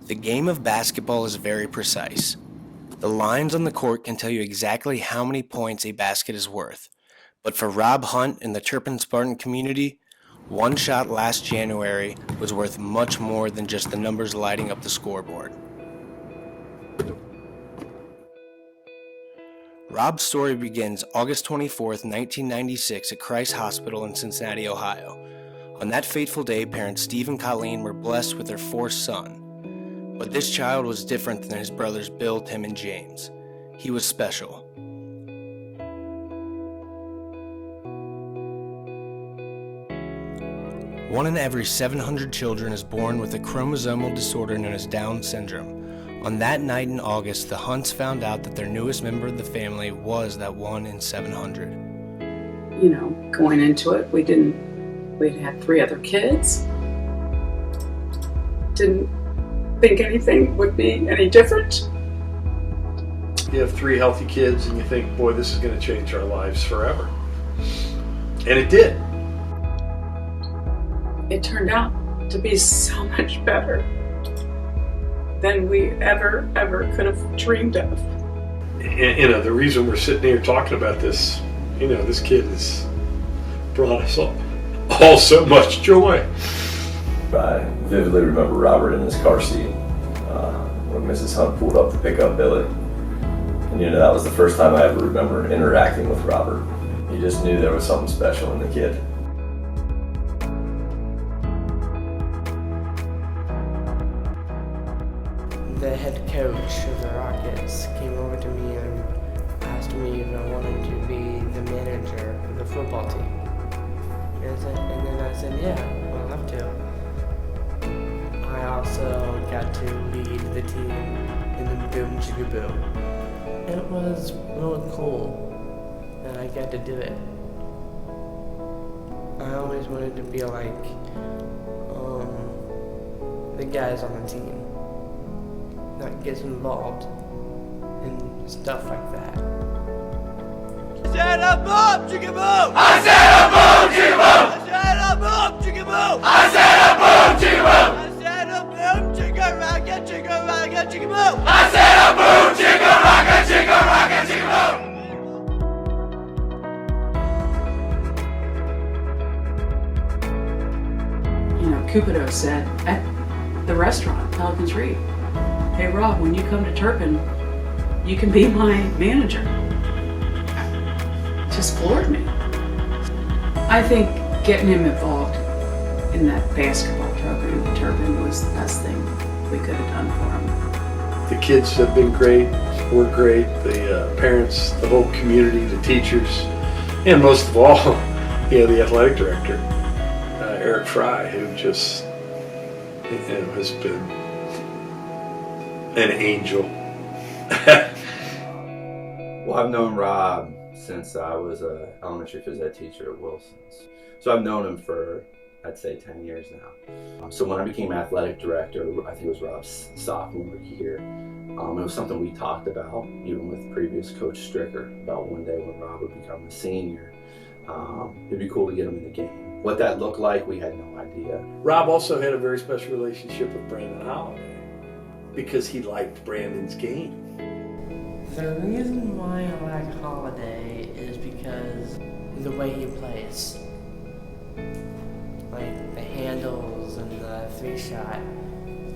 The game of basketball is very precise. The lines on the court can tell you exactly how many points a basket is worth. But for Rob Hunt in the Turpin Spartan community, one shot last January was worth much more than just the numbers lighting up the scoreboard. Rob's story begins August 24th, 1996 at Christ Hospital in Cincinnati, Ohio. On that fateful day, parents Steve and Colleen were blessed with their fourth son. But this child was different than his brothers Bill, Tim, and James. He was special. One in every 700 children is born with a chromosomal disorder known as Down syndrome. On that night in August, the Hunts found out that their newest member of the family was that 1 in 700. Going into it, we'd had 3 other kids. Didn't think anything would be any different. You have 3 healthy kids and you think, boy, this is going to change our lives forever. And it did. It turned out to be so much better than we ever could have dreamed of. And, the reason we're sitting here talking about this, this kid has brought us all so much joy. I vividly remember Robert in his car seat when Mrs. Hunt pulled up to pick up Billy. And that was the first time I ever remember interacting with Robert. You just knew there was something special in the kid. The head coach of the Rockets came over to me and asked me if I wanted to be the manager of the football team. And then I said, yeah, I'd love to. I also got to lead the team in the Boom Chicka Boom. It was really cool that I got to do it. I always wanted to be like the guys on the team that gets involved in stuff like that. I said a boom, chicka boom! I said a boom, chicka boom! I said a boom, chicka boom! I said a boom, chicka boom! I said a boom, chicka rocket, chicka boom! I said a boom, chicka rocket, chicka boom! Cupido said at the restaurant, Pelican's Reef, hey Rob, when you come to Turpin, you can be my manager. Just floored me. I think getting him involved in that basketball program at Turpin was the best thing we could have done for him. The kids have been great, we're great, the parents, the whole community, the teachers, and most of all, the athletic director, Eric Fry, who just has been an angel. Well, I've known Rob since I was an elementary phys ed teacher at Wilson's. So I've known him for, I'd say, 10 years now. So when I became athletic director, I think it was Rob's sophomore year. It was something we talked about, even with previous Coach Stricker, about one day when Rob would become a senior. It'd be cool to get him in the game. What that looked like, we had no idea. Rob also had a very special relationship with Brandon Holiday because he liked Brandon's game. The reason why I like Holiday is because the way he plays. Like the handles and the 3-shot.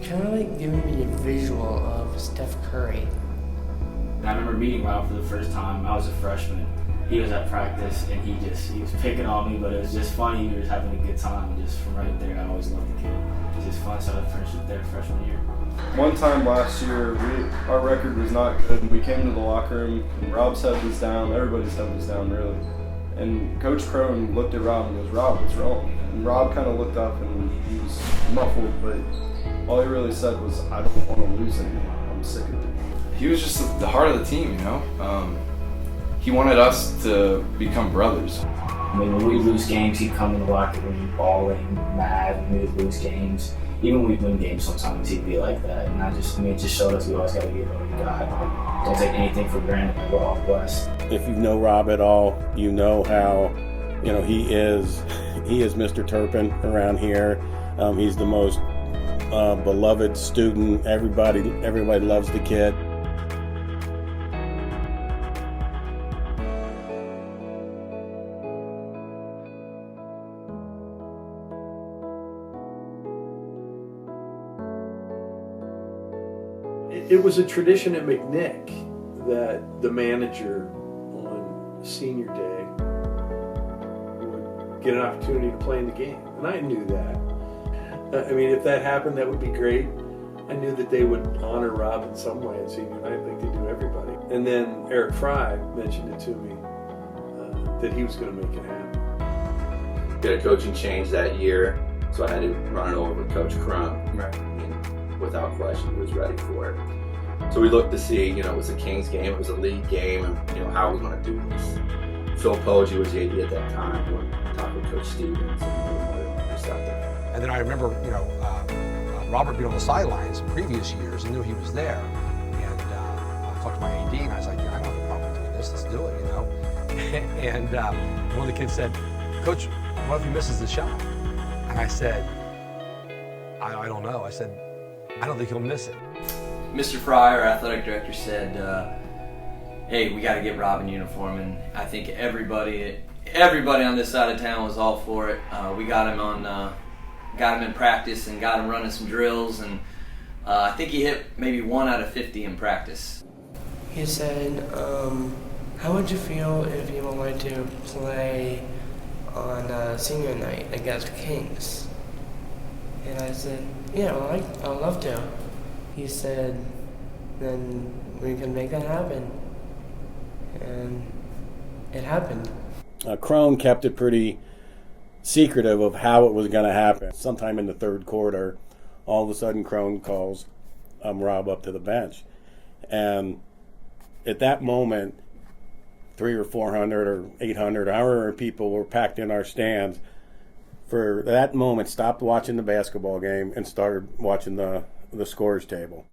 Kind of like giving me a visual of Steph Curry. I remember meeting Rob for the first time. I was a freshman. He was at practice and he was picking on me, but it was just funny. We were having a good time just from right there. I always loved the kid. It was just fun. So I finished there freshman year. One time last year, our record was not good. We came to the locker room and Rob's head was down. Everybody's head was down, really. And Coach Crone looked at Rob and goes, "Rob, what's wrong?" And Rob kind of looked up and he was muffled, but all he really said was, "I don't want to lose anymore. I'm sick of it." He was just the heart of the team, He wanted us to become brothers. I mean, when we lose games, he'd come in the locker room bawling, mad, when we would lose games. Even when we win games, sometimes he'd be like that. And it just showed us we always got to give what we got. Don't take anything for granted. We're all blessed. If you know Rob at all, you know how, he is Mr. Turpin around here. He's the most beloved student. Everybody loves the kid. It was a tradition at McNick that the manager on senior day would get an opportunity to play in the game. And I knew that. I mean, if that happened, that would be great. I knew that they would honor Rob in some way at senior night, like they do everybody. And then Eric Fry mentioned it to me that he was going to make it happen. Did a coaching change that year, so I had to run it over with Coach Crum. Right. And without question, he was ready for it. So we looked to see, it was a Kings game, it was a league game, and, how are we going to do this? Phil Poggi was the AD at that time. We talked with Coach Stevens and receptive. And then I remember, Robert being on the sidelines in previous years and knew he was there. And I talked to my AD and I was like, I don't have a problem doing this, let's do it, And one of the kids said, Coach, what if he misses the shot? And I said, I don't know. I said, I don't think he'll miss it. Mr. Fry, our athletic director, said, hey, we got to get Rob in uniform, and I think everybody on this side of town was all for it. We got him in practice and got him running some drills, and I think he hit maybe 1 out of 50 in practice. He said, how would you feel if you wanted to play on senior night against Kings? And I said, yeah, I'd love to. He said, then we can make that happen. And it happened. Crone kept it pretty secretive of how it was going to happen. Sometime in the third quarter, all of a sudden Crone calls Rob up to the bench. And at that moment, 300 or 400 or 800, however many people were packed in our stands, for that moment stopped watching the basketball game and started watching the scores table.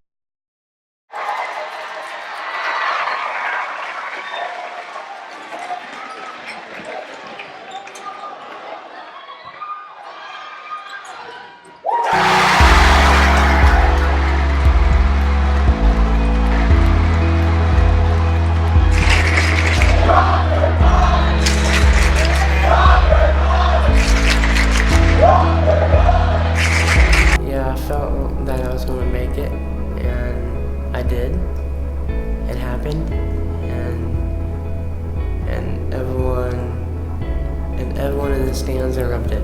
Yeah, I felt that I was going to make it, and I did. It happened, and everyone in the stands loved it.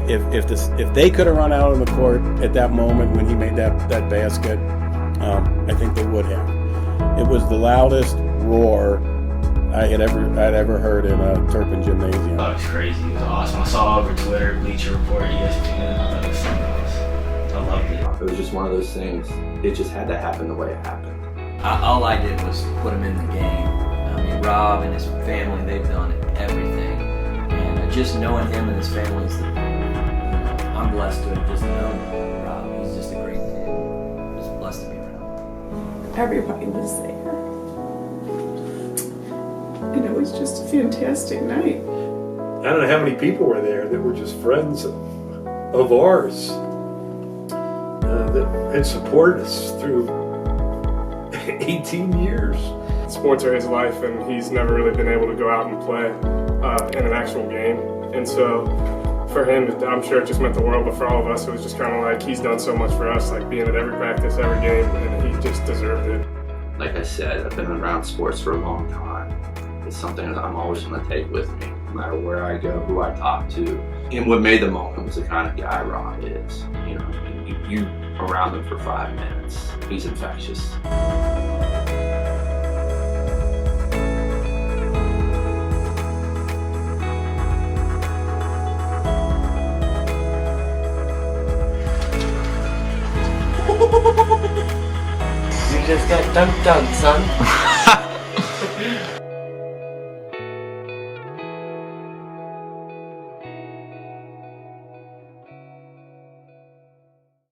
If they could have run out on the court at that moment when he made that basket, I think they would have. It was the loudest roar I'd ever heard in a Turpin gymnasium. Oh, it was crazy. It was awesome. I saw it over Twitter, Bleacher Report, ESPN. I thought it was something else. I loved it. It was just one of those things. It just had to happen the way it happened. All I did was put him in the game. I mean, Rob and his family, they've done everything. And just knowing him and his family is I'm blessed to have just known Rob. He's just a great kid. Just blessed to be around. Everybody was there. And it was just a fantastic night. I don't know how many people were there that were just friends of ours that had supported us through 18 years. Sports are his life, and he's never really been able to go out and play in an actual game. And so for him, I'm sure it just meant the world, but for all of us, it was just kind of like he's done so much for us, like being at every practice, every game, and he just deserved it. Like I said, I've been around sports for a long time. It's something that I'm always going to take with me, no matter where I go, who I talk to. And what made the moment was the kind of guy Rob is. You around him for 5 minutes, he's infectious. You just got dunked on, son.